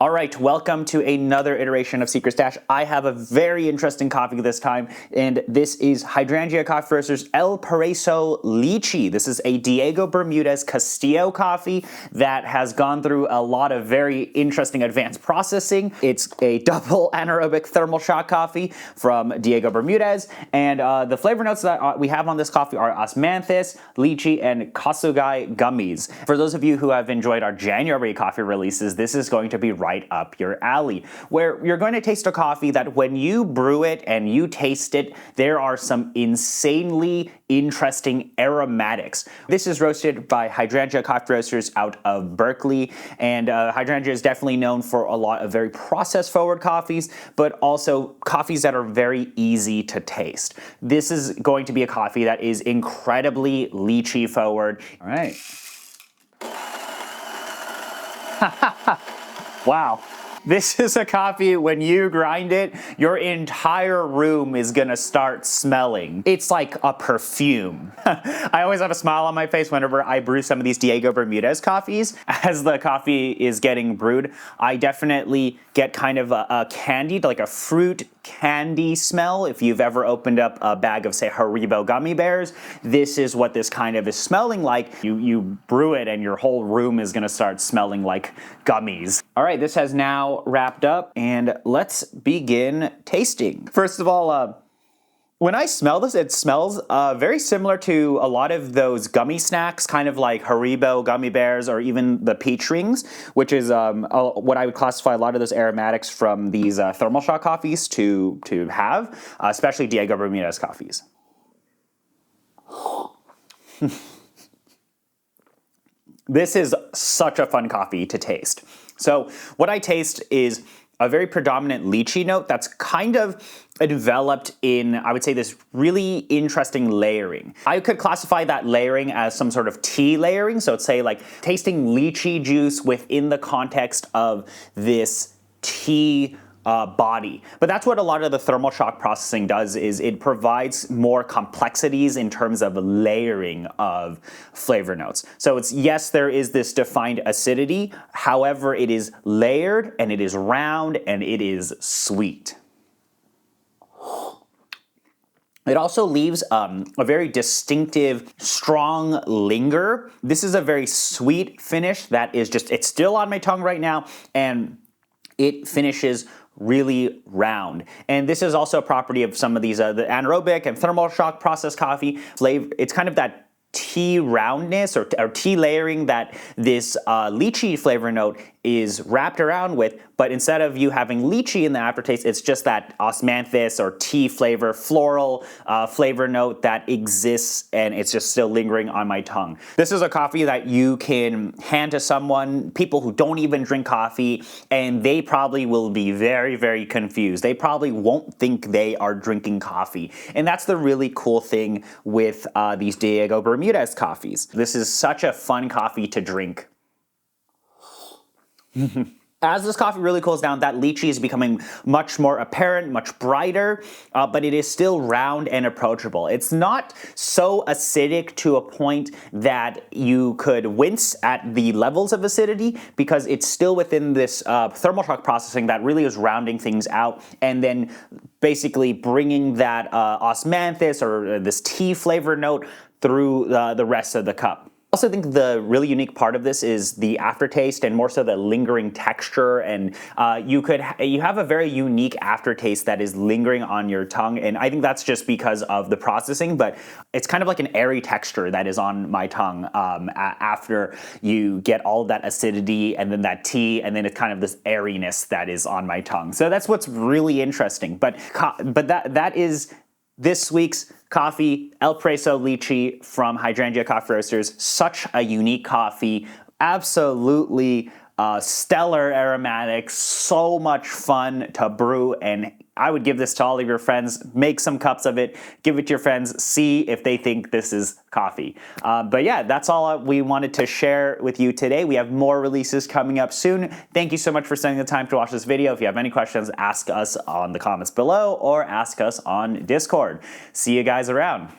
All right, welcome to another iteration of Secret Stash. I have a very interesting coffee this time, and this is Hydrangea Coffee Roasters El Paraiso Lychee. This is a Diego Bermudez Castillo coffee that has gone through a lot of very interesting advanced processing. It's a Double Anaerobic Thermal Shock coffee from Diego Bermudez, and the flavor notes that we have on this coffee are Osmanthus, Lychee, and Kasugai Gummies. For those of you who have enjoyed our January coffee releases, this is going to be right up your alley, where you're going to taste a coffee that when you brew it and you taste it, there are some insanely interesting aromatics. This is roasted by Hydrangea Coffee Roasters out of Berkeley, and Hydrangea is definitely known for a lot of very process-forward coffees, but also coffees that are very easy to taste. This is going to be a coffee that is incredibly lychee-forward. All right. Wow. This is a coffee, when you grind it, your entire room is gonna start smelling. It's like a perfume. I always have a smile on my face whenever I brew some of these Diego Bermudez coffees. As the coffee is getting brewed, I definitely get kind of a candied, like a fruit candy smell. If you've ever opened up a bag of, say, Haribo gummy bears, this is what this kind of is smelling like. You brew it and your whole room is gonna start smelling like gummies. All right, this has now wrapped up, and let's begin tasting. First of all, when I smell this, it smells very similar to a lot of those gummy snacks, kind of like Haribo gummy bears or even the peach rings, which is what I would classify a lot of those aromatics from these thermal shock coffees to have, especially Diego Bermudez coffees. This is such a fun coffee to taste. So what I taste is a very predominant lychee note that's kind of enveloped in, I would say, this really interesting layering. I could classify that layering as some sort of tea layering. So it's say like tasting lychee juice within the context of this tea body. But that's what a lot of the thermal shock processing does, is it provides more complexities in terms of layering of flavor notes. So it's, yes, there is this defined acidity, however, it is layered and it is round and it is sweet. It also leaves a very distinctive, strong linger. This is a very sweet finish that is just, it's still on my tongue right now, and it finishes really round. And this is also a property of some of these the anaerobic and thermal shock process coffee flavor. It's kind of that tea roundness or tea layering that this lychee flavor note is wrapped around with, but instead of you having lychee in the aftertaste, it's just that osmanthus or tea flavor, floral flavor note that exists, and it's just still lingering on my tongue. This is a coffee that you can hand to someone, people who don't even drink coffee, and they probably will be very, very confused. They probably won't think they are drinking coffee. And that's the really cool thing with these Diego Bermudez coffees. This is such a fun coffee to drink. As this coffee really cools down, that lychee is becoming much more apparent, much brighter, but it is still round and approachable. It's not so acidic to a point that you could wince at the levels of acidity, because it's still within this thermal shock processing that really is rounding things out and then basically bringing that osmanthus or this tea flavor note through the rest of the cup. I also think the really unique part of this is the aftertaste, and more so the lingering texture, and you have a very unique aftertaste that is lingering on your tongue, and I think that's just because of the processing, but it's kind of like an airy texture that is on my tongue after you get all of that acidity and then that tea, and then it's kind of this airiness that is on my tongue. So that's what's really interesting, but that is this week's coffee, El Paraiso Lychee from Hydrangea Coffee Roasters. Such a unique coffee, absolutely stellar aromatics, so much fun to brew, and I would give this to all of your friends. Make some cups of it, give it to your friends, see if they think this is coffee. But yeah, that's all we wanted to share with you today. We have more releases coming up soon. Thank you so much for spending the time to watch this video. If you have any questions, ask us on the comments below or ask us on Discord. See you guys around.